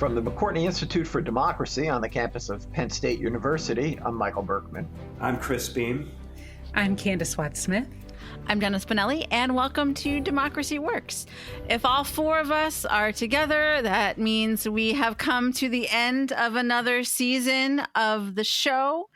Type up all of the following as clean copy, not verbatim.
From the McCourtney Institute for Democracy on the campus of Penn State University, I'm Michael Berkman. I'm Chris Beem. I'm Candis Watts Smith. I'm Jenna Spinelle, and welcome to Democracy Works. If all four of us are together, that means we have come to the end of another season of the show,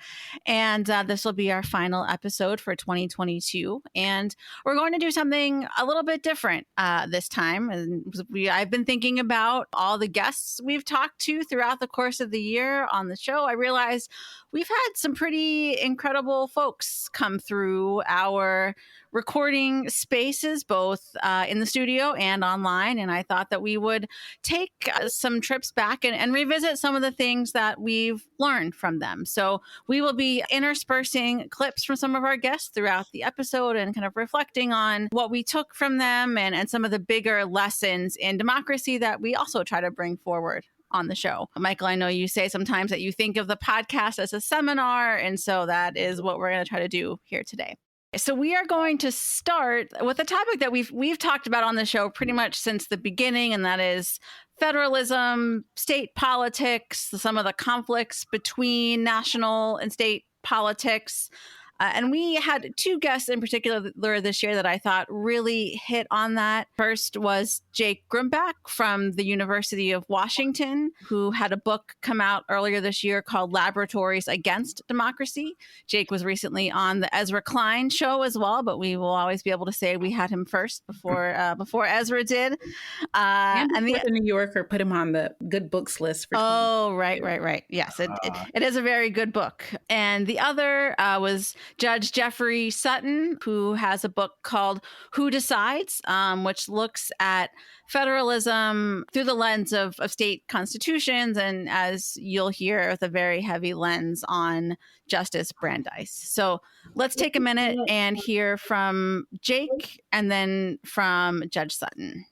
and this will be our final episode for 2022. And we're going to do something a little bit different this time. And I've been thinking about all the guests we've talked to throughout the course of the year on the show. I realized we've had some pretty incredible folks come through our recording spaces, both in the studio and online. And I thought that we would take some trips back and revisit some of the things that we've learned from them. So we will be interspersing clips from some of our guests throughout the episode and kind of reflecting on what we took from them and some of the bigger lessons in democracy that we also try to bring forward on the show. Michael, I know you say sometimes that you think of the podcast as a seminar, and so that is what we're going to try to do here today. So we are going to start with a topic that we've talked about on the show pretty much since the beginning, and that is federalism, state politics, some of the conflicts between national and state politics. And we had two guests in particular this year that I thought really hit on that. First was Jake Grumbach from the University of Washington, who had a book come out earlier this year called Laboratories Against Democracy. Jake was recently on the Ezra Klein show as well, but we will always be able to say we had him first before Ezra did. And the New Yorker put him on the good books list. For right. Yes, it is a very good book. And the other was Judge Jeffrey Sutton, who has a book called Who Decides, which looks at federalism through the lens of state constitutions, and as you'll hear, with a very heavy lens on Justice Brandeis. So let's take a minute and hear from Jake and then from Judge Sutton.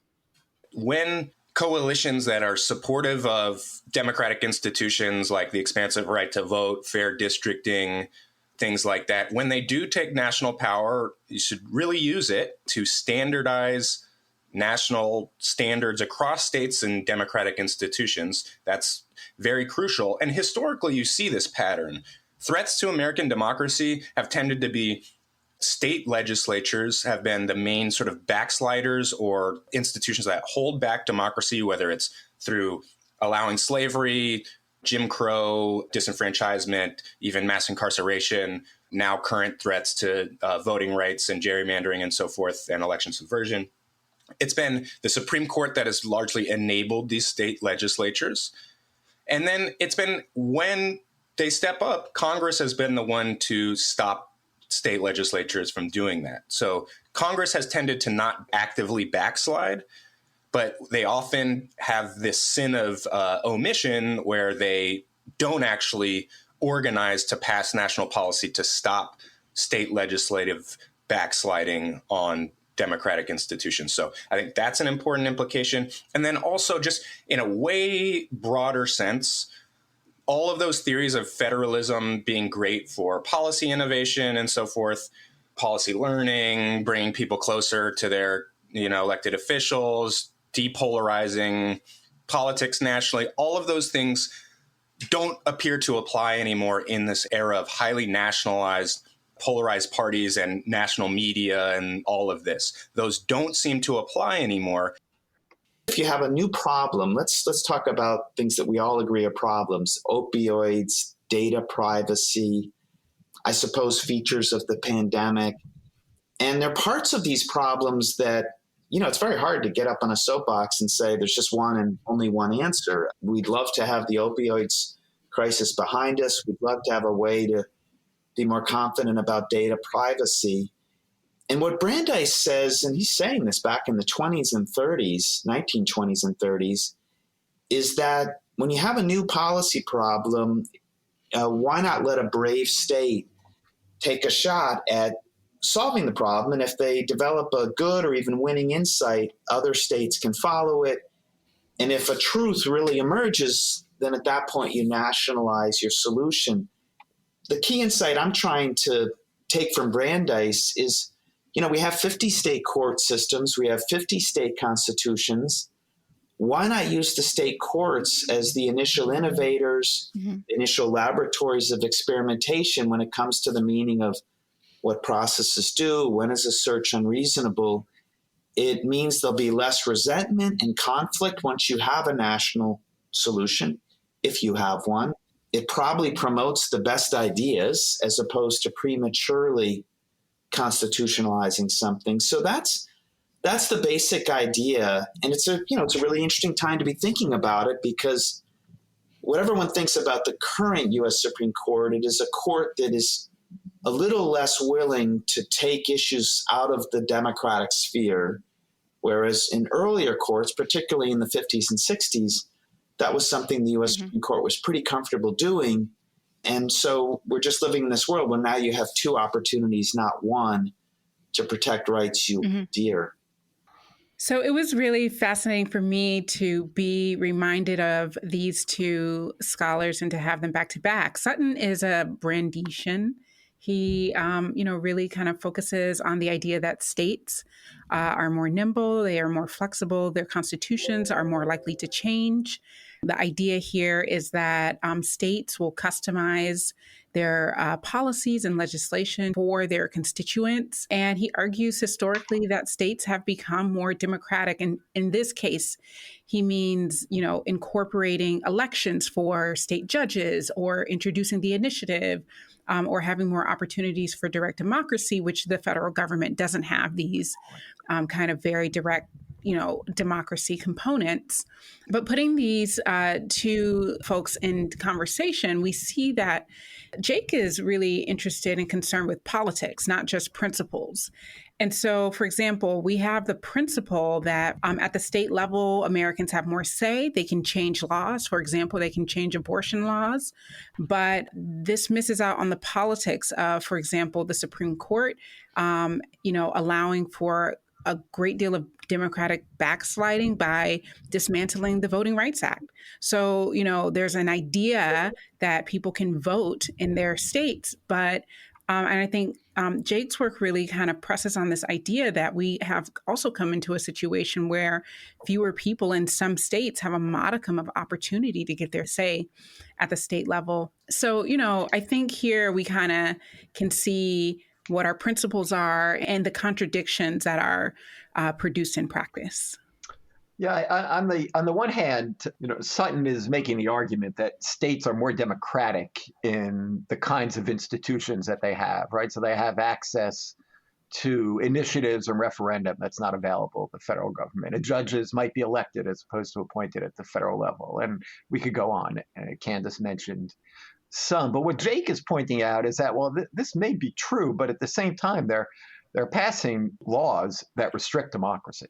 When coalitions that are supportive of democratic institutions like the expansive right to vote, fair districting, things like that, when they do take national power, you should really use it to standardize national standards across states and democratic institutions. That's very crucial. And historically, you see this pattern. Threats to American democracy have tended to be state legislatures have been the main sort of backsliders or institutions that hold back democracy, whether it's through allowing slavery, Jim Crow, disenfranchisement, even mass incarceration, now current threats to voting rights and gerrymandering and so forth, and election subversion. It's been the Supreme Court that has largely enabled these state legislatures. And then it's been when they step up, Congress has been the one to stop state legislatures from doing that. So Congress has tended to not actively backslide, but they often have this sin of omission where they don't actually organize to pass national policy to stop state legislative backsliding on democratic institutions. So I think that's an important implication. And then also just in a way broader sense, all of those theories of federalism being great for policy innovation and so forth, policy learning, bringing people closer to their elected officials, depolarizing politics nationally, all of those things don't appear to apply anymore in this era of highly nationalized, polarized parties and national media and all of this. Those don't seem to apply anymore. If you have a new problem, let's talk about things that we all agree are problems: opioids, data privacy, I suppose features of the pandemic. And there are parts of these problems that it's very hard to get up on a soapbox and say there's just one and only one answer. We'd love to have the opioids crisis behind us. We'd love to have a way to be more confident about data privacy. And what Brandeis says, and he's saying this back in the 1920s and 30s, is that when you have a new policy problem, why not let a brave state take a shot at solving the problem? And if they develop a good or even winning insight, other states can follow it. And if a truth really emerges, then at that point you nationalize your solution. The key insight I'm trying to take from Brandeis is, we have 50 state court systems. We have 50 state constitutions. why not use the state courts as the initial innovators, initial laboratories of experimentation when it comes to the meaning of what processes do, when is a search unreasonable? It means there'll be less resentment and conflict once you have a national solution, if you have one. It probably promotes the best ideas as opposed to prematurely constitutionalizing something. So that's the basic idea. And it's a really interesting time to be thinking about it, because whatever one thinks about the current U.S. Supreme Court, it is a court that is a little less willing to take issues out of the democratic sphere, whereas in earlier courts, particularly in the 50s and 60s, that was something the U.S. Supreme Court was pretty comfortable doing. And so we're just living in this world where now you have two opportunities, not one, to protect rights you hold dear. So it was really fascinating for me to be reminded of these two scholars and to have them back to back. Sutton is a Brandisian. He, really kind of focuses on the idea that states are more nimble, they are more flexible, their constitutions are more likely to change. The idea here is that states will customize their policies and legislation for their constituents. And he argues historically that states have become more democratic. And in this case, he means, incorporating elections for state judges or introducing the initiative or having more opportunities for direct democracy, which the federal government doesn't have these kind of very direct democracy components. But putting these two folks in conversation, we see that Jake is really interested and concerned with politics, not just principles. And so, for example, we have the principle that at the state level, Americans have more say. They can change laws. For example, they can change abortion laws. But this misses out on the politics of, for example, the Supreme Court, allowing for a great deal of democratic backsliding by dismantling the Voting Rights Act. So, there's an idea that people can vote in their states, but and I think Jake's work really kind of presses on this idea that we have also come into a situation where fewer people in some states have a modicum of opportunity to get their say at the state level. So, I think here we kind of can see what our principles are and the contradictions that are produced in practice. Yeah, on the one hand, Sutton is making the argument that states are more democratic in the kinds of institutions that they have, right? So they have access to initiatives and referendum that's not available to the federal government. And judges might be elected as opposed to appointed at the federal level. And we could go on. Candis mentioned some. But what Jake is pointing out is that, well, this may be true, but at the same time, they're passing laws that restrict democracy.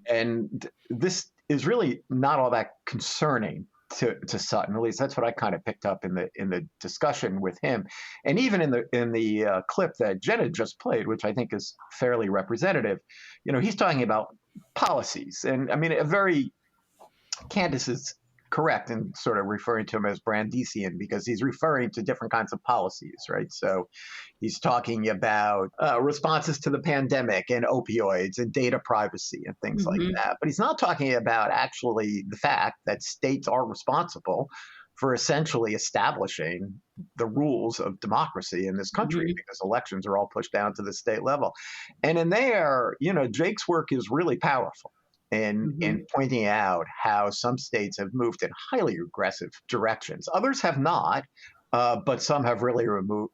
And this is really not all that concerning to Sutton. At least that's what I kind of picked up in the discussion with him. And even in the clip that Jenna just played, which I think is fairly representative, he's talking about policies. And I mean, Candis is correct in sort of referring to him as Brandisian because he's referring to different kinds of policies, right? So he's talking about responses to the pandemic and opioids and data privacy and things like that. But he's not talking about actually the fact that states are responsible for essentially establishing the rules of democracy in this country because elections are all pushed down to the state level. And in there, Jake's work is really powerful. In pointing out how some states have moved in highly regressive directions. Others have not, but some have really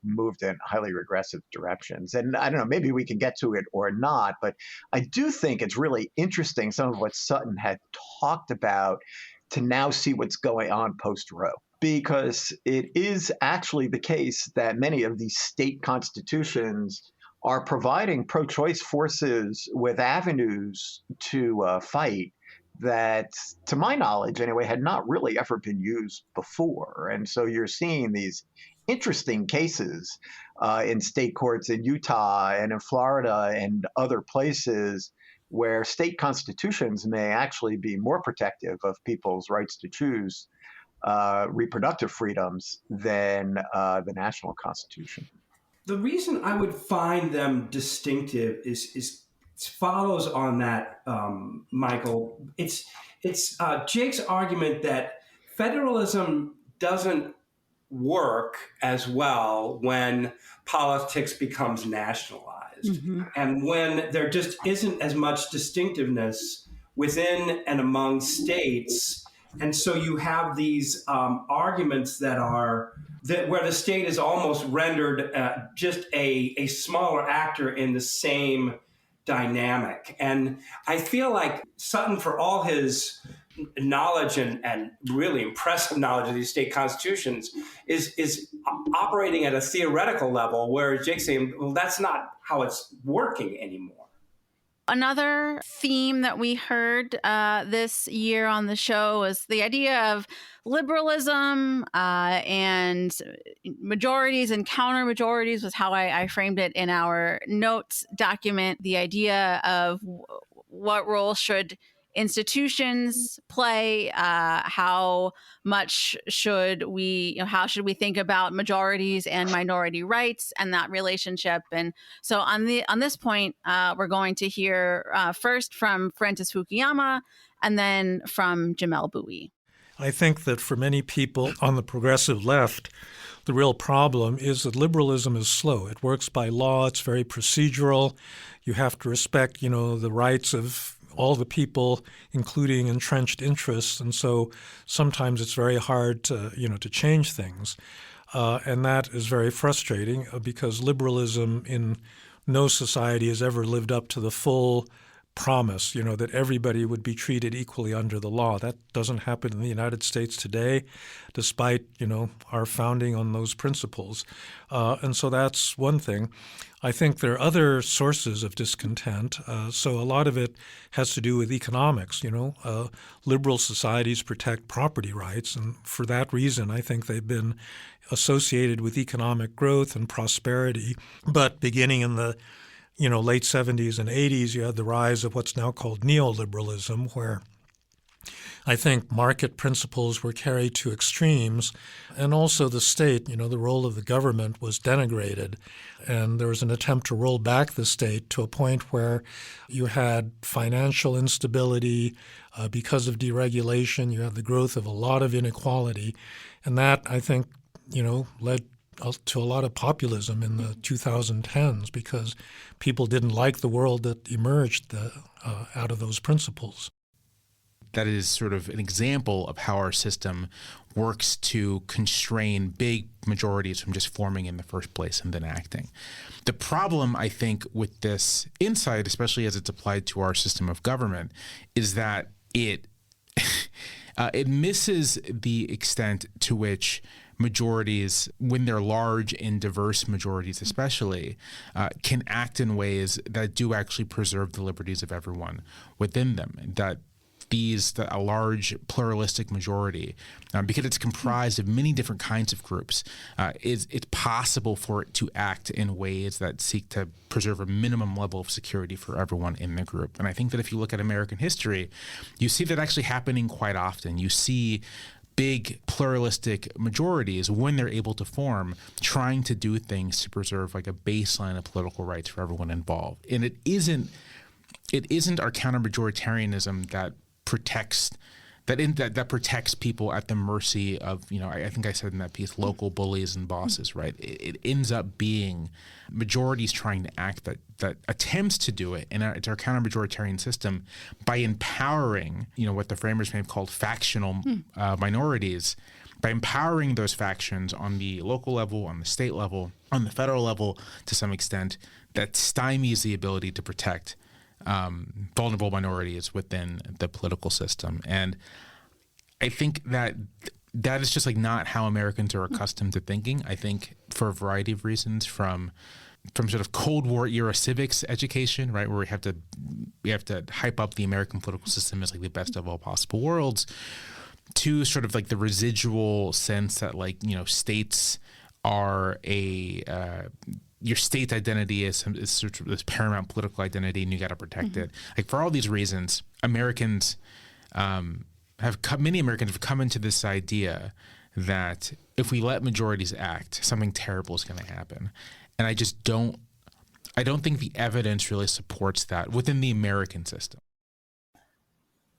moved in highly regressive directions. And I don't know, maybe we can get to it or not, but I do think it's really interesting, some of what Sutton had talked about, to now see what's going on post-Roe. Because it is actually the case that many of these state constitutions are providing pro-choice forces with avenues to fight that, to my knowledge anyway, had not really ever been used before. And so you're seeing these interesting cases in state courts in Utah and in Florida and other places where state constitutions may actually be more protective of people's rights to choose reproductive freedoms than the national constitution. The reason I would find them distinctive is follows on that, Michael. It's It's Jake's argument that federalism doesn't work as well when politics becomes nationalized, and when there just isn't as much distinctiveness within and among states. And so you have these arguments that where the state is almost rendered just a smaller actor in the same dynamic. And I feel like Sutton, for all his knowledge and really impressive knowledge of these state constitutions, is operating at a theoretical level, where Jake's saying, well, that's not how it's working anymore. Another theme that we heard this year on the show was the idea of liberalism and majorities and counter majorities, was how I framed it in our notes document. The idea of what role should institutions play, how much should we, how should we think about majorities and minority rights and that relationship. And so on this point, we're going to hear first from Francis Fukuyama and then from Jamelle Bouie. I think that for many people on the progressive left, the real problem is that liberalism is slow. It works by law. It's very procedural. You have to respect, the rights of all the people, including entrenched interests. And so sometimes it's very hard to change things. And that is very frustrating because liberalism in no society has ever lived up to the full promise, that everybody would be treated equally under the law. That doesn't happen in the United States today, despite, our founding on those principles. And so that's one thing. I think there are other sources of discontent. So a lot of it has to do with economics. Liberal societies protect property rights, and for that reason, I think they've been associated with economic growth and prosperity. But beginning in the late 70s and 80s, you had the rise of what's now called neoliberalism, where I think market principles were carried to extremes, and also the state, the role of the government was denigrated. And there was an attempt to roll back the state to a point where you had financial instability because of deregulation. You had the growth of a lot of inequality. And that, I think, led to a lot of populism in the 2010s because people didn't like the world that emerged out of those principles. That is sort of an example of how our system works to constrain big majorities from just forming in the first place and then acting. The problem, I think, with this insight, especially as it's applied to our system of government, is that it misses the extent to which majorities, when they're large and diverse majorities especially, can act in ways that do actually preserve the liberties of everyone within them. That a large pluralistic majority, because it's comprised of many different kinds of groups, it's possible for it to act in ways that seek to preserve a minimum level of security for everyone in the group. And I think that if you look at American history, you see that actually happening quite often. You see big pluralistic majorities, when they're able to form, trying to do things to preserve like a baseline of political rights for everyone involved. And it isn't our counter-majoritarianism that protects people at the mercy of, I think I said in that piece, local bullies and bosses, right? It ends up being majorities trying to act that attempts to do it, and it's our counter-majoritarian system by empowering, what the framers may have called factional minorities, by empowering those factions on the local level, on the state level, on the federal level to some extent, that stymies the ability to protect vulnerable minorities within the political system. And I think that is just like not how Americans are accustomed to thinking. I think for a variety of reasons, from sort of Cold War era civics education, right, where we have to hype up the American political system as like the best of all possible worlds, to sort of like the residual sense that states are your state's identity is sort of this paramount political identity, and you got to protect it. Like, for all these reasons, many Americans have come into this idea that if we let majorities act, something terrible is going to happen. And I don't think the evidence really supports that within the American system.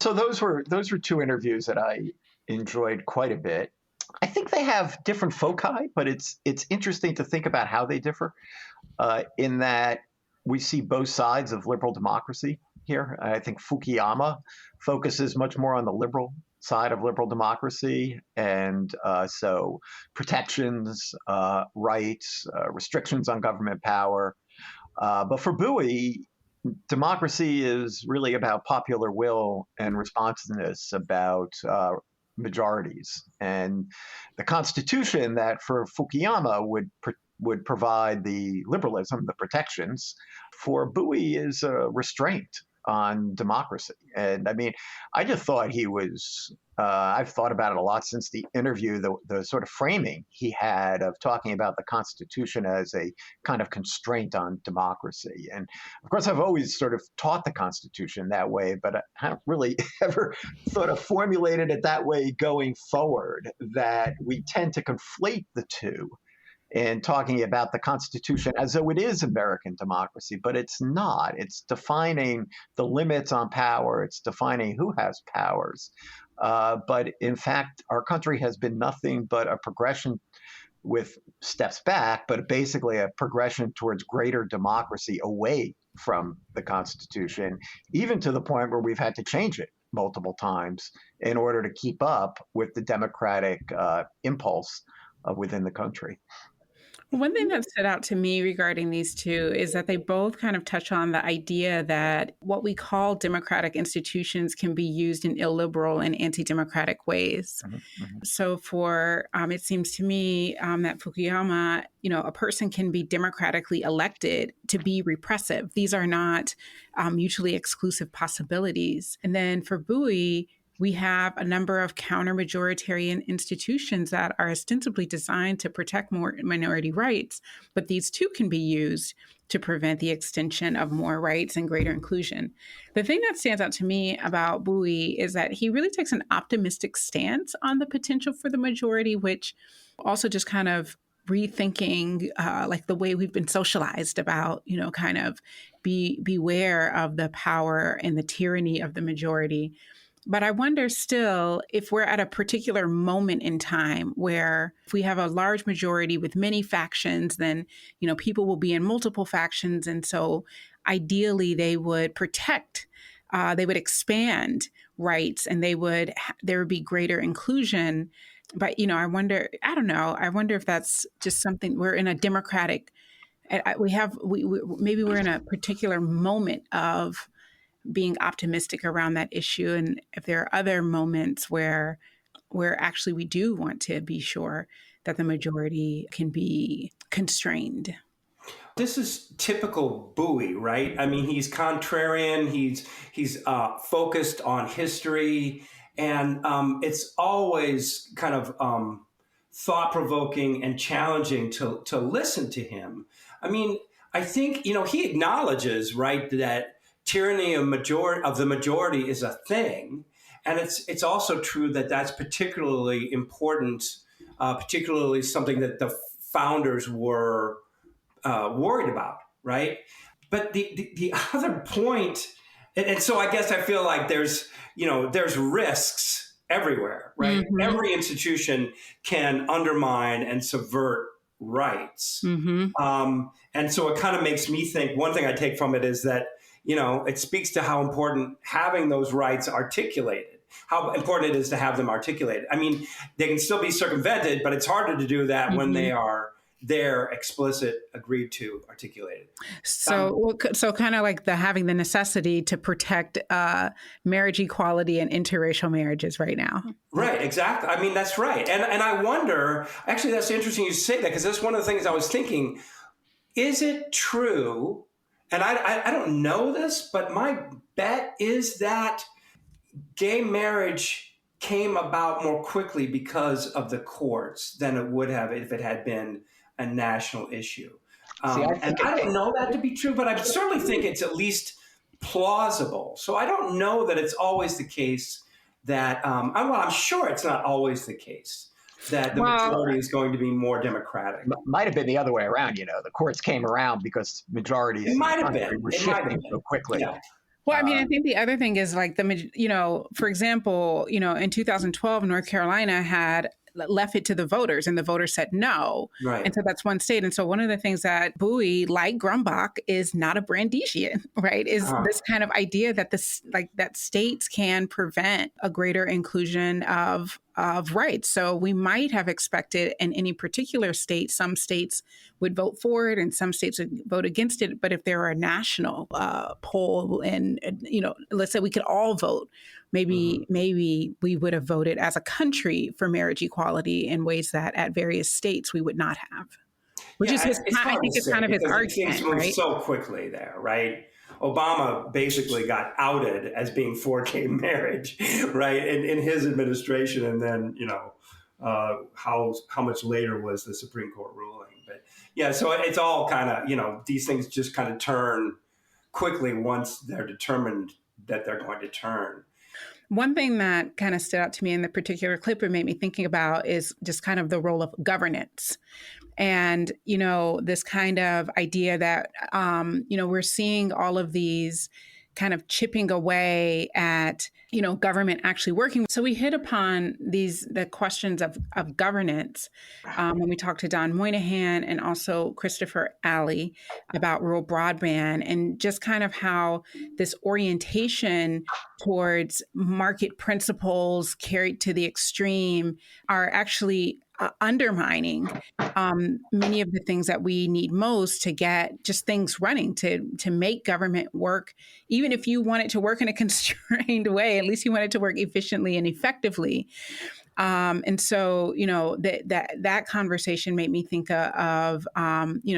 So those were two interviews that I enjoyed quite a bit. I think they have different foci, but it's interesting to think about how they differ in that we see both sides of liberal democracy here. I think Fukuyama focuses much more on the liberal side of liberal democracy, and so protections, rights, restrictions on government power. But for Bouie, democracy is really about popular will and responsiveness, about majorities. And the Constitution that for Fukuyama would provide the liberalism, the protections, for Bouie is a restraint on democracy. And I mean, I just thought he was, I've thought about it a lot since the interview, the sort of framing he had of talking about the Constitution as a kind of constraint on democracy. And of course, I've always sort of taught the Constitution that way, but I haven't really ever sort of formulated it that way going forward, that we tend to conflate the two in talking about the Constitution as though it is American democracy, but it's not. It's defining the limits on power. It's defining who has powers. But in fact, our country has been nothing but a progression with steps back, but basically a progression towards greater democracy away from the Constitution, even to the point where we've had to change it multiple times in order to keep up with the democratic impulse within the country. One thing that stood out to me regarding these two is that they both kind of touch on the idea that what we call democratic institutions can be used in illiberal and anti-democratic ways. Mm-hmm. So for, it seems to me that Fukuyama, a person can be democratically elected to be repressive. These are not mutually exclusive possibilities. And then for Bouie, we have a number of counter-majoritarian institutions that are ostensibly designed to protect more minority rights, but these too can be used to prevent the extension of more rights and greater inclusion. The thing that stands out to me about Bouie is that he really takes an optimistic stance on the potential for the majority, which also just kind of rethinking like the way we've been socialized about, kind of beware of the power and the tyranny of the majority. But I wonder still if we're at a particular moment in time where if we have a large majority with many factions, then, people will be in multiple factions. And so ideally they would protect, they would expand rights, and there would be greater inclusion. But, I wonder if that's just something we're in a democratic, maybe we're in a particular moment of being optimistic around that issue. And if there are other moments where actually we do want to be sure that the majority can be constrained. This is typical Bouie, right? I mean, he's contrarian. He's focused on history, and it's always kind of thought-provoking and challenging to listen to him. I mean, I think he acknowledges, right, that tyranny of the majority is a thing, and it's also true that that's particularly important, particularly something that the founders were worried about, right? But the other point, and so I guess I feel like there's risks everywhere, right? Mm-hmm. Every institution can undermine and subvert rights, mm-hmm. And so it kind of makes me think. One thing I take from it is that it speaks to how important having those rights articulated, how important it is to have them articulated. I mean, they can still be circumvented, but it's harder to do that mm-hmm. when they are there, explicit, agreed to, articulated. So kind of like having the necessity to protect marriage equality and interracial marriages right now. Right, exactly. I mean, that's right. And I wonder, actually, that's interesting you say that, because that's one of the things I was thinking. Is it true? And I don't know this, but my bet is that gay marriage came about more quickly because of the courts than it would have if it had been a national issue. And I don't know that to be true, but I certainly think it's at least plausible. So I don't know that it's always the case that, I'm sure it's not always the case that the majority is going to be more democratic. Might have been the other way around. The courts came around because majorities were shifting so quickly. Yeah. Well, I mean, I think the other thing is like for example, in 2012, North Carolina had left it to the voters and the voters said no. Right. And so that's one state. And so one of the things that Bouie, like Grumbach, is not a Brandisian, right? Is this kind of idea that that states can prevent a greater inclusion of rights. So we might have expected in any particular state, some states would vote for it and some states would vote against it. But if there were a national poll and, let's say we could all vote, maybe we would have voted as a country for marriage equality in ways that at various states we would not have. Which is I think it's kind of his argument, things move right? so quickly there, right? Obama basically got outed as being for gay marriage, right, in his administration, and then how much later was the Supreme Court ruling? But yeah, so it's all kind of these things just kind of turn quickly once they're determined that they're going to turn. One thing that kind of stood out to me in the particular clip and made me thinking about is just kind of the role of governance. And, this kind of idea that, we're seeing all of these kind of chipping away at, government actually working. So we hit upon the questions of governance when we talked to Don Moynihan and also Christopher Alley about rural broadband, and just kind of how this orientation towards market principles carried to the extreme are actually undermining many of the things that we need most to get just things running, to make government work. Even if you want it to work in a constrained way, at least you want it to work efficiently and effectively. And so, that conversation made me think of,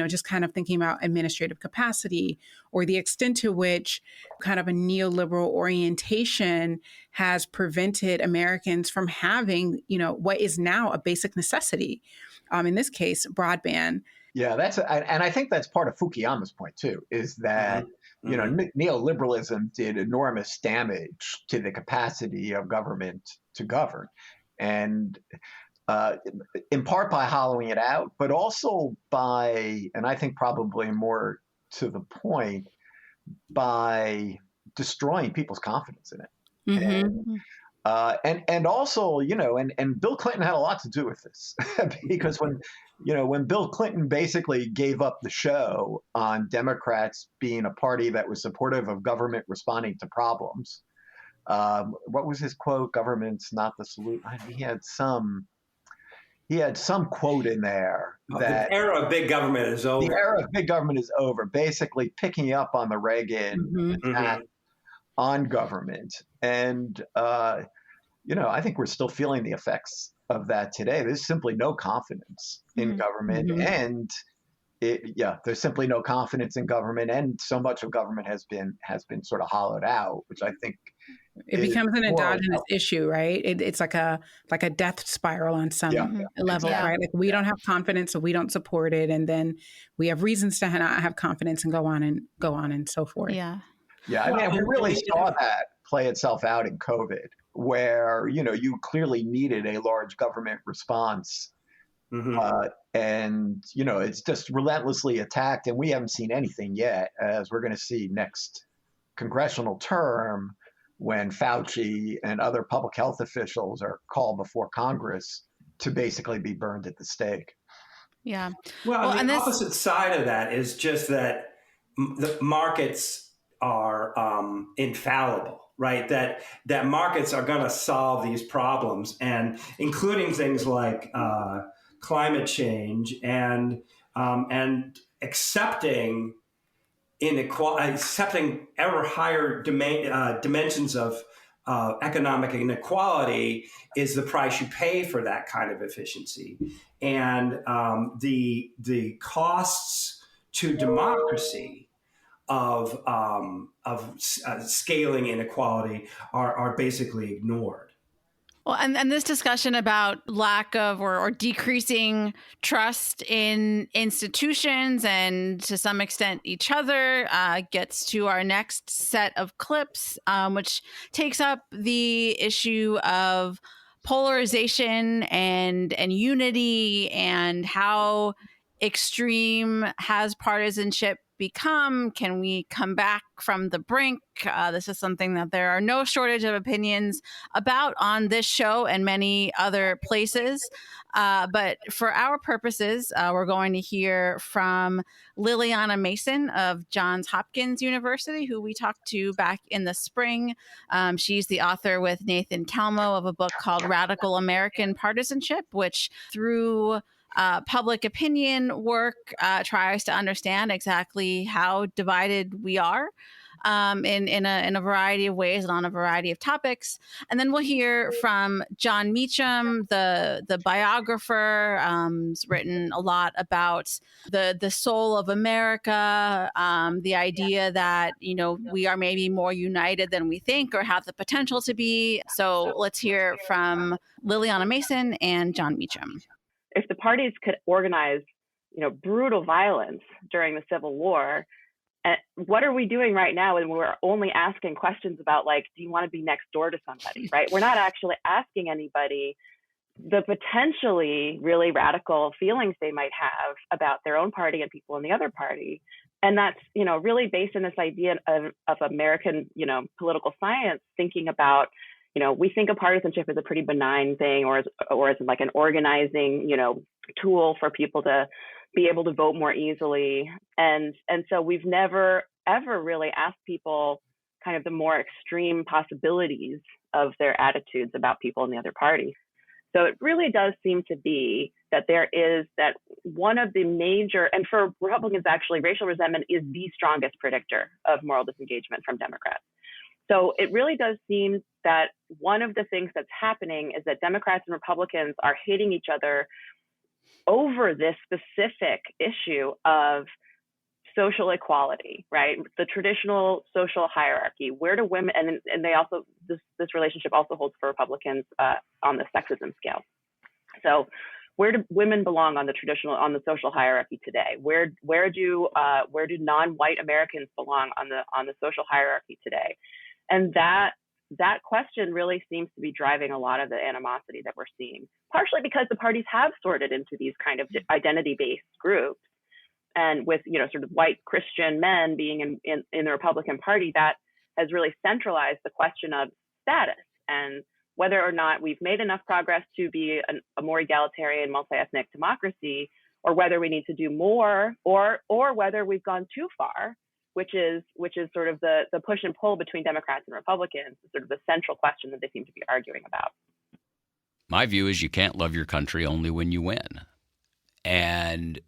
just kind of thinking about administrative capacity or the extent to which kind of a neoliberal orientation has prevented Americans from having, what is now a basic necessity. In this case, broadband. Yeah, and I think that's part of Fukuyama's point too, is that, neoliberalism did enormous damage to the capacity of government to govern. And in part by hollowing it out, but also by, and I think probably more to the point, by destroying people's confidence in it. Mm-hmm. And also, and Bill Clinton had a lot to do with this because when Bill Clinton basically gave up the show on Democrats being a party that was supportive of government responding to problems, what was his quote? Government's not the solution. He had some quote in there that the era of big government is over. The era of big government is over. Basically, picking up on the Reagan attack on government, and I think we're still feeling the effects of that today. There's simply no confidence in government, and there's simply no confidence in government, and so much of government has been sort of hollowed out, which I think it becomes an endogenous issue, right? It's like a death spiral on some level, right? Like we don't have confidence, so we don't support it, and then we have reasons to not have confidence and go on and so forth. Yeah. Yeah, I mean, we really saw that play itself out in COVID, where you clearly needed a large government response. And it's just relentlessly attacked, and we haven't seen anything yet, as we're going to see next congressional term when Fauci and other public health officials are called before Congress to basically be burned at the stake. Yeah. Well, and the opposite side of that is just that the markets are infallible. Right, that markets are going to solve these problems, and including things like climate change and accepting inequality, accepting ever higher dimensions of economic inequality is the price you pay for that kind of efficiency, and the costs to democracy of scaling inequality are basically ignored. Well, and this discussion about lack of or decreasing trust in institutions and to some extent each other gets to our next set of clips, which takes up the issue of polarization and unity and how extreme has partisanship become? Can we come back from the brink? This is something that there are no shortage of opinions about on this show and many other places. But for our purposes, we're going to hear from Lilliana Mason of Johns Hopkins University, who we talked to back in the spring. She's the author with Nathan Kalmo of a book called Radical American Partisanship, which through public opinion work tries to understand exactly how divided we are in a variety of ways and on a variety of topics. And then we'll hear from Jon Meacham, the biographer, who's written a lot about the soul of America, the idea that, we are maybe more united than we think or have the potential to be. So let's hear from Lilliana Mason and Jon Meacham. If the parties could organize, brutal violence during the Civil War, and what are we doing right now when we're only asking questions about, like, do you want to be next door to somebody, right? We're not actually asking anybody the potentially really radical feelings they might have about their own party and people in the other party. And that's, really based on this idea of American, political science, thinking about, we think of partisanship as a pretty benign thing or as like an organizing, tool for people to be able to vote more easily. And so we've never, ever really asked people kind of the more extreme possibilities of their attitudes about people in the other party. So it really does seem to be that there is that one of the major, and for Republicans, actually, racial resentment is the strongest predictor of moral disengagement from Democrats. So it really does seem that one of the things that's happening is that Democrats and Republicans are hating each other over this specific issue of social equality, right? The traditional social hierarchy. Where do women, and they also, this relationship also holds for Republicans on the sexism scale. So where do women belong on the social hierarchy today? Where do non-white Americans belong on the social hierarchy today? And that question really seems to be driving a lot of the animosity that we're seeing, partially because the parties have sorted into these kind of identity-based groups. And with, sort of white Christian men being in the Republican Party, that has really centralized the question of status and whether or not we've made enough progress to be a more egalitarian, multi-ethnic democracy, or whether we need to do more, or whether we've gone too far, which is sort of the push and pull between Democrats and Republicans, sort of the central question that they seem to be arguing about. My view is you can't love your country only when you win. And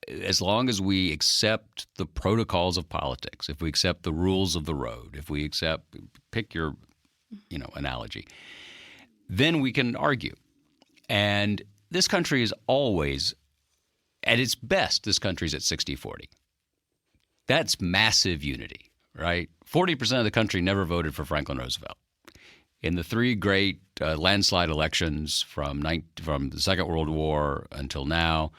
as long as we accept the protocols of politics, if we accept the rules of the road, if we accept, pick your, analogy, then we can argue. And this country is always, at its best, this country's at 60-40. That's massive unity, right? 40% of the country never voted for Franklin Roosevelt. In the three great landslide elections from the Second World War until now,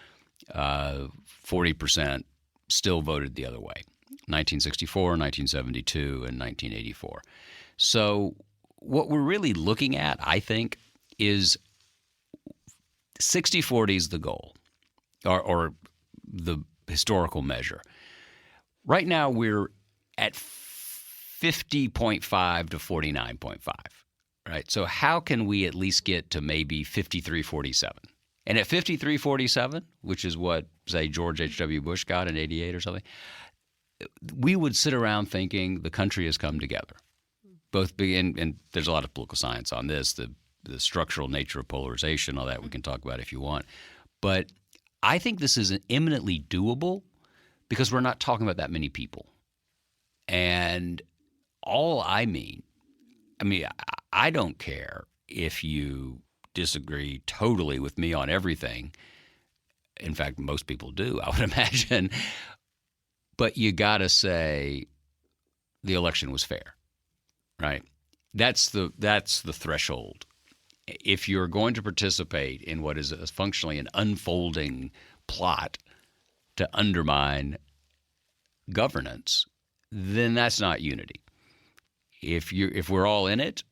40% still voted the other way, 1964, 1972, and 1984. So what we're really looking at, I think, is 60-40 is the goal, or the historical measure. Right now, we're at 50.5 to 49.5, right? So how can we at least get to maybe 53-47? And at 53-47, which is what, say, George H.W. Bush got in 88 or something, we would sit around thinking the country has come together. And there's a lot of political science on this, the structural nature of polarization, all that we can talk about if you want. But I think this is eminently doable because we're not talking about that many people. And I don't care if you disagree totally with me on everything. In fact, most people do, I would imagine. But you got to say the election was fair, right? That's the threshold. If you're going to participate in what is functionally an unfolding plot to undermine governance, then that's not unity. If we're all in it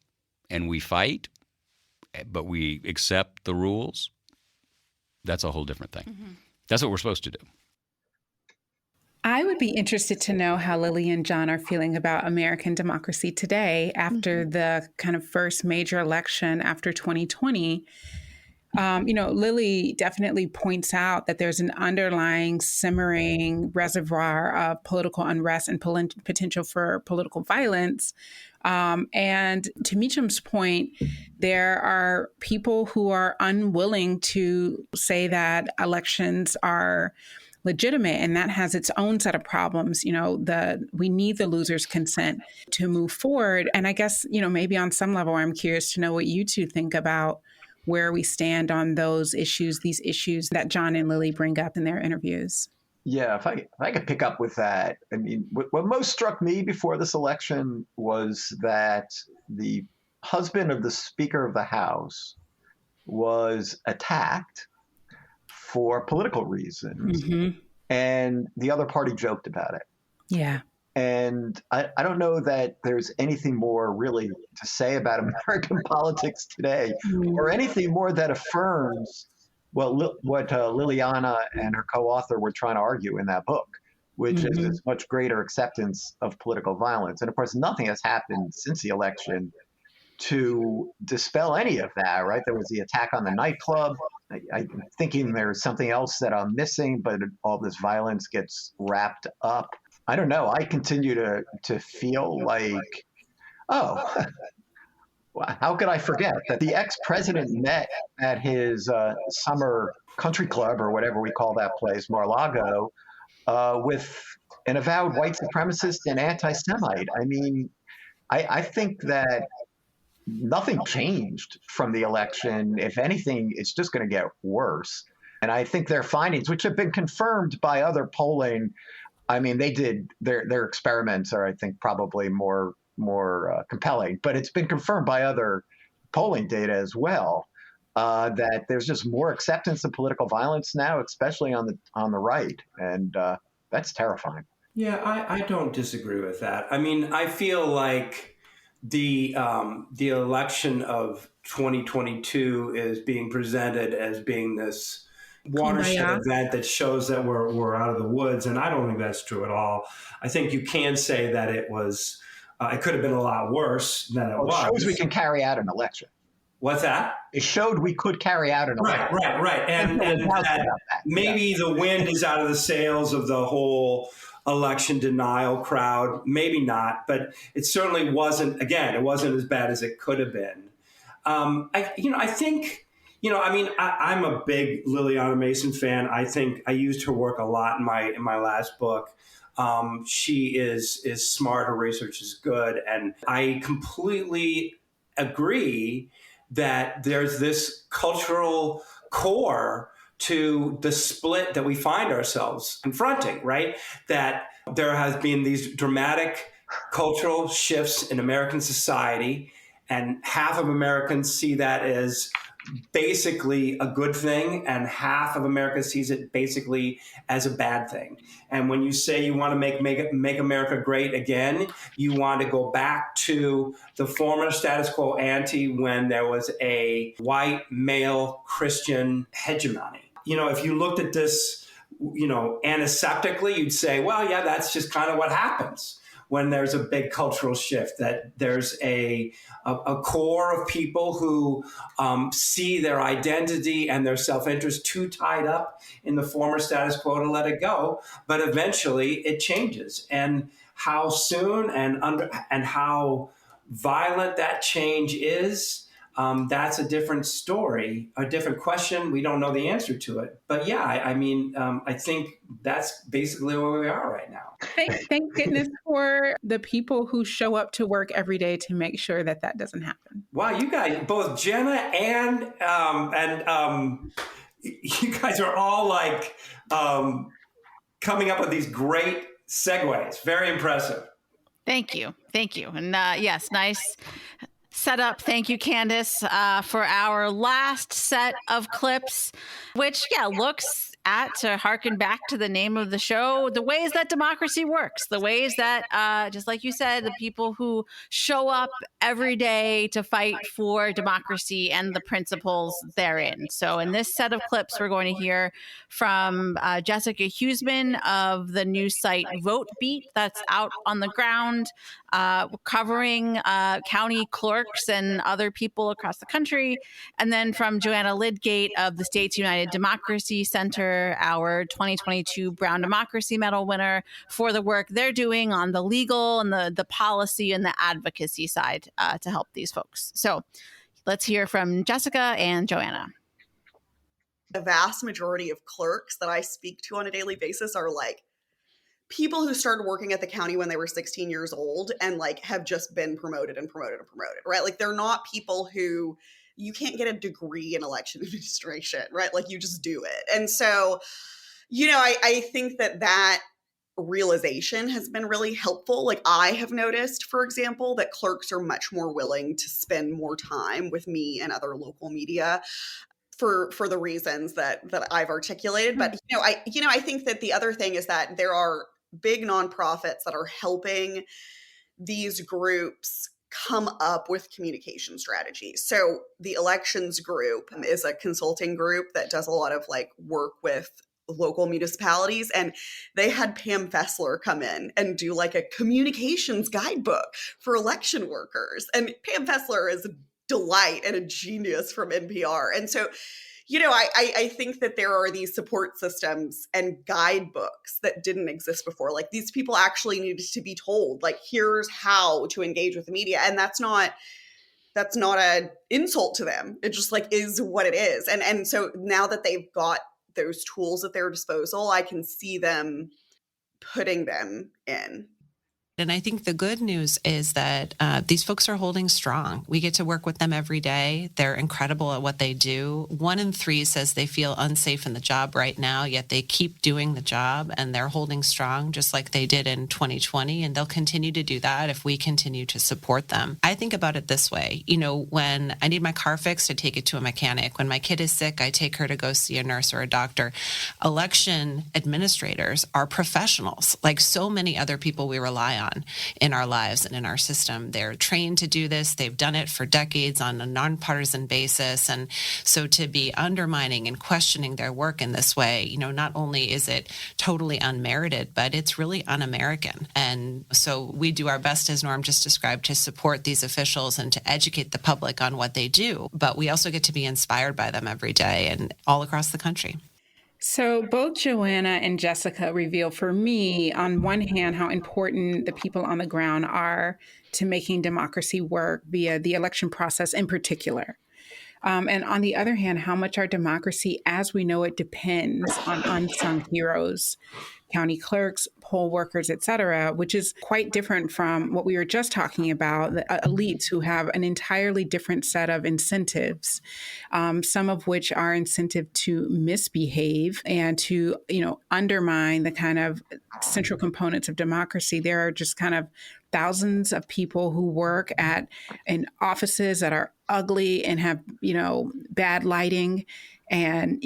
and we fight, but we accept the rules, that's a whole different thing. Mm-hmm. That's what we're supposed to do. I would be interested to know how Lily and Jon are feeling about American democracy today after the kind of first major election after 2020. Lily definitely points out that there's an underlying simmering reservoir of political unrest and potential for political violence. And to Meacham's point, there are people who are unwilling to say that elections are legitimate, and that has its own set of problems. We need the loser's consent to move forward. And I guess, maybe on some level, I'm curious to know what you two think about where we stand on these issues that Jon and Lily bring up in their interviews. Yeah, if I could pick up with that. I mean, what most struck me before this election was that the husband of the Speaker of the House was attacked for political reasons, and the other party joked about it. Yeah. And I don't know that there's anything more really to say about American politics today, or anything more that affirms what Lilliana and her co-author were trying to argue in that book, which is this much greater acceptance of political violence. And of course, nothing has happened since the election to dispel any of that, right? There was the attack on the nightclub. I'm thinking there's something else that I'm missing, but all this violence gets wrapped up. I don't know. I continue to feel like, how could I forget that the ex-president met at his summer country club, or whatever we call that place, Mar-a-Lago, with an avowed white supremacist and anti-Semite. I mean, I think that nothing changed from the election. If anything, it's just going to get worse. And I think their findings, which have been confirmed by other polling, I mean, they did their experiments are, I think, probably more compelling, but it's been confirmed by other polling data as well, that there's just more acceptance of political violence now, especially on the right, and that's terrifying. Yeah, I don't disagree with that. I mean, I feel like the election of 2022 is being presented as being this watershed event that shows that we're out of the woods, and I don't think that's true at all. I think you can say that it was. It could have been a lot worse than it was. It shows we can carry out an election. What's that? It showed we could carry out an election. Right. And that maybe the wind is out of the sails of the whole election denial crowd. Maybe not, but it certainly wasn't. Again, it wasn't as bad as it could have been. I think. I'm a big Lilliana Mason fan. I think I used her work a lot in my last book. She is smart. Her research is good. And I completely agree that there's this cultural core to the split that we find ourselves confronting, right? That there has been these dramatic cultural shifts in American society, and half of Americans see that as basically a good thing, and half of America sees it basically as a bad thing. And when you say you want to make America great again, you want to go back to the former status quo ante when there was a white male Christian hegemony. If you looked at this, antiseptically, you'd say, well, yeah, that's just kind of what happens when there's a big cultural shift, that there's a core of people who see their identity and their self-interest too tied up in the former status quo to let it go. But eventually it changes. And how soon and how violent that change is, that's a different story, a different question. We don't know the answer to it. But yeah, I think that's basically where we are right now. Thank goodness for the people who show up to work every day to make sure that doesn't happen. Wow, you guys, both Jenna and you guys are all like coming up with these great segues. Very impressive. Thank you. And yes, nice set up. Thank you, Candis, for our last set of clips, which looks at, to harken back to the name of the show, the ways that democracy works, the ways that, just like you said, the people who show up every day to fight for democracy and the principles therein. So in this set of clips, we're going to hear from Jessica Huseman of the news site Vote Beat, that's out on the ground, covering county clerks and other people across the country. And then from Joanna Lydgate of the States United Democracy Center, our 2022 Brown Democracy Medal winner, for the work they're doing on the legal and the policy and the advocacy side to help these folks. So let's hear from Jessica and Joanna. The vast majority of clerks that I speak to on a daily basis are like people who started working at the county when they were 16 years old and like have just been promoted and promoted and promoted, right? Like they're not people who, you can't get a degree in election administration, right? Like you just do it. And so, you know, I think that realization has been really helpful. Like I have noticed, for example, that clerks are much more willing to spend more time with me and other local media for the reasons that I've articulated. But, I think that the other thing is that there are big nonprofits that are helping these groups come up with communication strategies. So the elections group is a consulting group that does a lot of like work with local municipalities, and they had Pam Fessler come in and do like a communications guidebook for election workers. And Pam Fessler is a delight and a genius from NPR. And so, I think that there are these support systems and guidebooks that didn't exist before. Like these people actually needed to be told, like, here's how to engage with the media. And that's not an insult to them. It just like is what it is. And so now that they've got those tools at their disposal, I can see them putting them in. And I think the good news is that these folks are holding strong. We get to work with them every day. They're incredible at what they do. 1 in 3 says they feel unsafe in the job right now, yet they keep doing the job and they're holding strong just like they did in 2020. And they'll continue to do that if we continue to support them. I think about it this way. When I need my car fixed, I take it to a mechanic. When my kid is sick, I take her to go see a nurse or a doctor. Election administrators are professionals, like so many other people we rely on in our lives and in our system. They're trained to do this. They've done it for decades on a nonpartisan basis. And so to be undermining and questioning their work in this way, not only is it totally unmerited, but it's really un-American. And so we do our best, as Norm just described, to support these officials and to educate the public on what they do. But we also get to be inspired by them every day and all across the country. So both Joanna and Jessica reveal for me, on one hand, how important the people on the ground are to making democracy work via the election process in particular. And on the other hand, how much our democracy as we know it depends on unsung heroes, county clerks, poll workers, et cetera, which is quite different from what we were just talking about, the elites who have an entirely different set of incentives, some of which are incentive to misbehave and to, undermine the kind of central components of democracy. There are just kind of thousands of people who work in offices that are ugly and have, bad lighting, and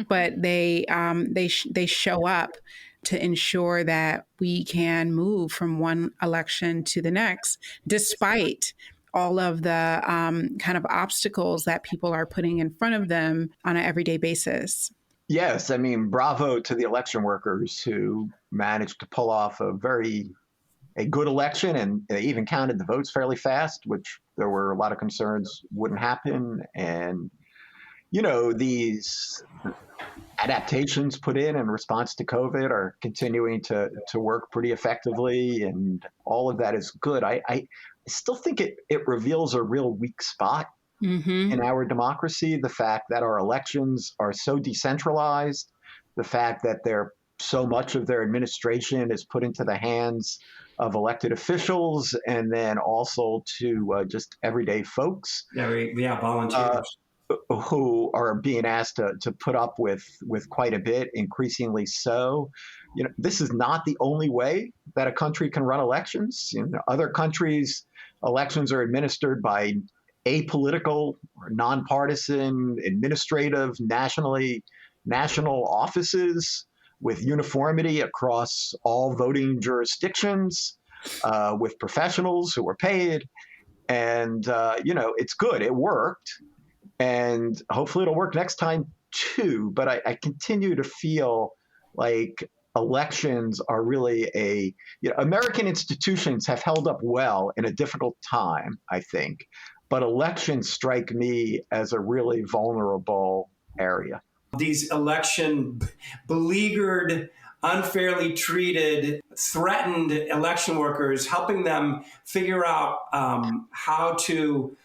but they show up to ensure that we can move from one election to the next, despite all of the kind of obstacles that people are putting in front of them on an everyday basis. Yes, I mean, bravo to the election workers who managed to pull off a good election, and they even counted the votes fairly fast, which there were a lot of concerns wouldn't happen. And, these adaptations put in response to COVID are continuing to work pretty effectively, and all of that is good. I still think it reveals a real weak spot in our democracy, the fact that our elections are so decentralized, the fact that so much of their administration is put into the hands of elected officials, and then also to just everyday folks. Volunteers. Who are being asked to put up with quite a bit, increasingly so. This is not the only way that a country can run elections. Other countries, elections are administered by apolitical or nonpartisan, administrative, nationally national offices with uniformity across all voting jurisdictions, with professionals who were paid. And, it's good. It worked. And hopefully it'll work next time too. But I continue to feel like elections are really American institutions have held up well in a difficult time, I think. But elections strike me as a really vulnerable area. These election beleaguered, unfairly treated, threatened election workers, helping them figure out how to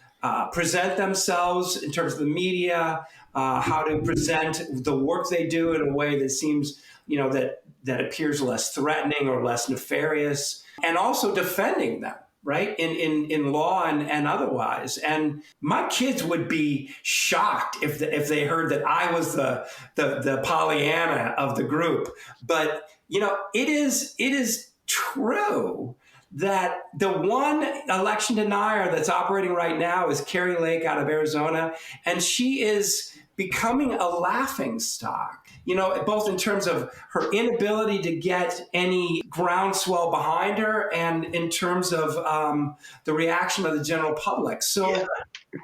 present themselves in terms of the media, how to present the work they do in a way that seems, that appears less threatening or less nefarious, and also defending them, right, in law and otherwise. And my kids would be shocked if they heard that I was the Pollyanna of the group. But it is true that the one election denier that's operating right now is Carrie Lake out of Arizona, and she is becoming a laughingstock. Both in terms of her inability to get any groundswell behind her and in terms of the reaction of the general public. So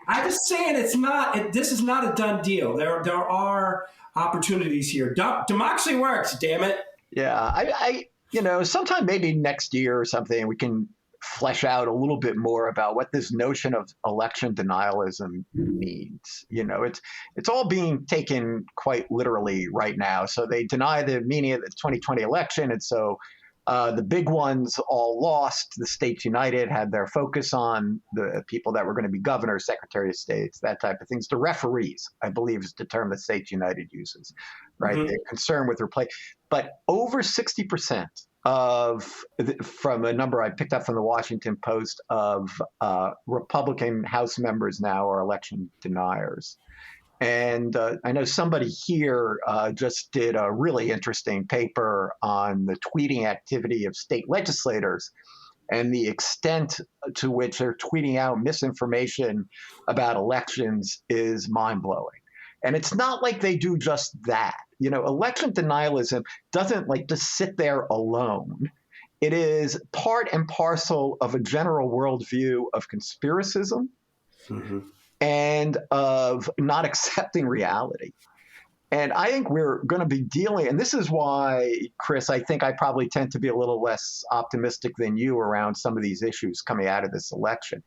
I'm just saying this is not a done deal. There are opportunities here. Democracy works, damn it. Yeah, sometime maybe next year or something, we can flesh out a little bit more about what this notion of election denialism means. It's all being taken quite literally right now. So they deny the meaning of the 2020 election. And so the big ones all lost. The states united had their focus on the people that were going to be governors, secretary of states, that type of things. The referees, I believe, is the term that states united uses, right? Mm-hmm. They're concerned with replace. But over 60% from a number I picked up from the Washington Post of Republican House members now are election deniers. And I know somebody here just did a really interesting paper on the tweeting activity of state legislators and the extent to which they're tweeting out misinformation about elections is mind-blowing. And it's not like they do just that. Election denialism doesn't just sit there alone. It is part and parcel of a general worldview of conspiracism. Mm-hmm. And of not accepting reality. And I think we're going to be dealing, and this is why, Chris, I think I probably tend to be a little less optimistic than you around some of these issues coming out of this election.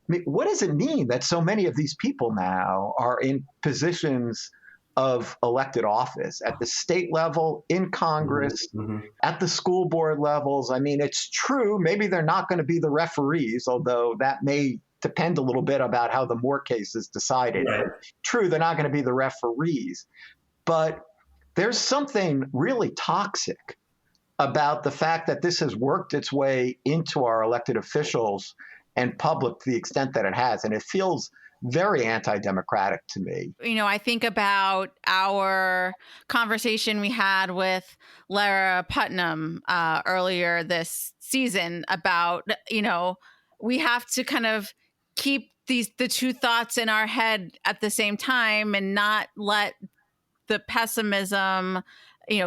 I mean, what does it mean that so many of these people now are in positions of elected office at the state level, in Congress, mm-hmm. at the school board levels? I mean, it's true, maybe they're not going to be the referees, although that may depend a little bit about how the Moore case is decided. Right. True, they're not going to be the referees, but there's something really toxic about the fact that this has worked its way into our elected officials and public to the extent that it has. And it feels very anti-democratic to me. I think about our conversation we had with Lara Putnam earlier this season about, we have to kind of keep the two thoughts in our head at the same time and not let the pessimism,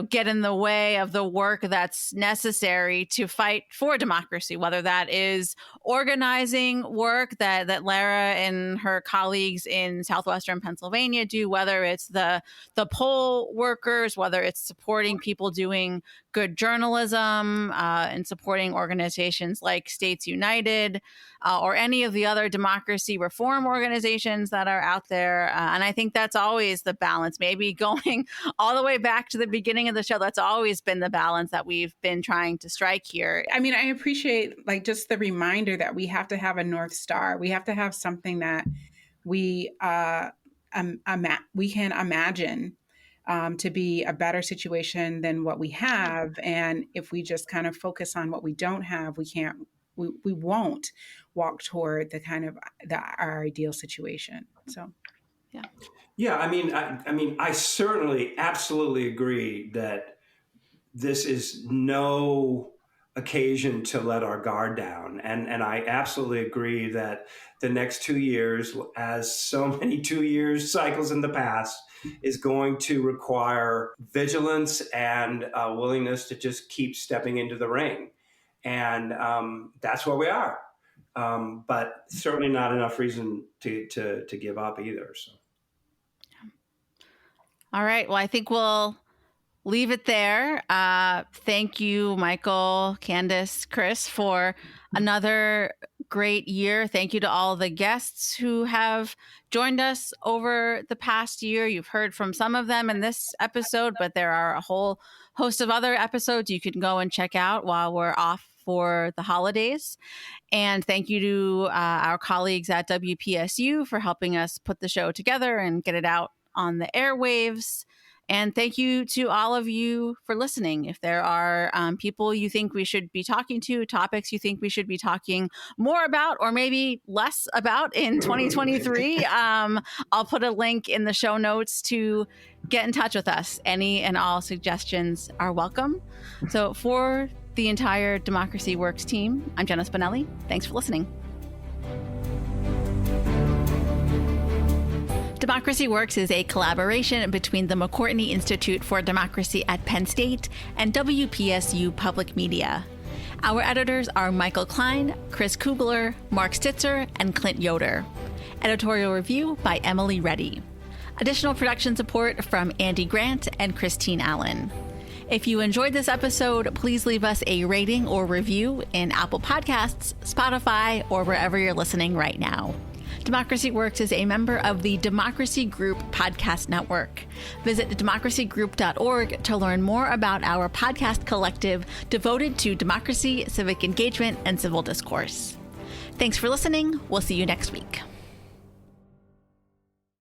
get in the way of the work that's necessary to fight for democracy, whether that is organizing work that Lara and her colleagues in southwestern Pennsylvania do, whether it's the poll workers, whether it's supporting people doing good journalism and supporting organizations like States United or any of the other democracy reform organizations that are out there. And I think that's always the balance, maybe going all the way back to the beginning of the show. That's always been the balance that we've been trying to strike here. I mean, I appreciate just the reminder that we have to have a North Star. We have to have something that we can imagine to be a better situation than what we have. And if we just kind of focus on what we don't have, we won't walk toward our ideal situation. So, yeah. Yeah, I mean, I certainly absolutely agree that this is no occasion to let our guard down. And I absolutely agree that the next 2 years, as so many 2-year cycles in the past, is going to require vigilance and willingness to just keep stepping into the ring. And that's where we are. But certainly not enough reason to give up either. So. All right. Well, I think we'll leave it there. Thank you, Michael, Candis, Chris, for another great year. Thank you to all the guests who have joined us over the past year. You've heard from some of them in this episode, but there are a whole host of other episodes you can go and check out while we're off for the holidays. And thank you to our colleagues at WPSU for helping us put the show together and get it out on the airwaves. And thank you to all of you for listening. If there are people you think we should be talking to, topics you think we should be talking more about, or maybe less about in 2023, I'll put a link in the show notes to get in touch with us. Any and all suggestions are welcome. So for the entire Democracy Works team, I'm Jenna Spinelle. Thanks for listening. Democracy Works is a collaboration between the McCourtney Institute for Democracy at Penn State and WPSU Public Media. Our editors are Michael Klein, Chris Kugler, Mark Stitzer, and Clint Yoder. Editorial review by Emily Reddy. Additional production support from Andy Grant and Christine Allen. If you enjoyed this episode, please leave us a rating or review in Apple Podcasts, Spotify, or wherever you're listening right now. Democracy Works is a member of the Democracy Group Podcast Network. Visit democracygroup.org to learn more about our podcast collective devoted to democracy, civic engagement, and civil discourse. Thanks for listening. We'll see you next week.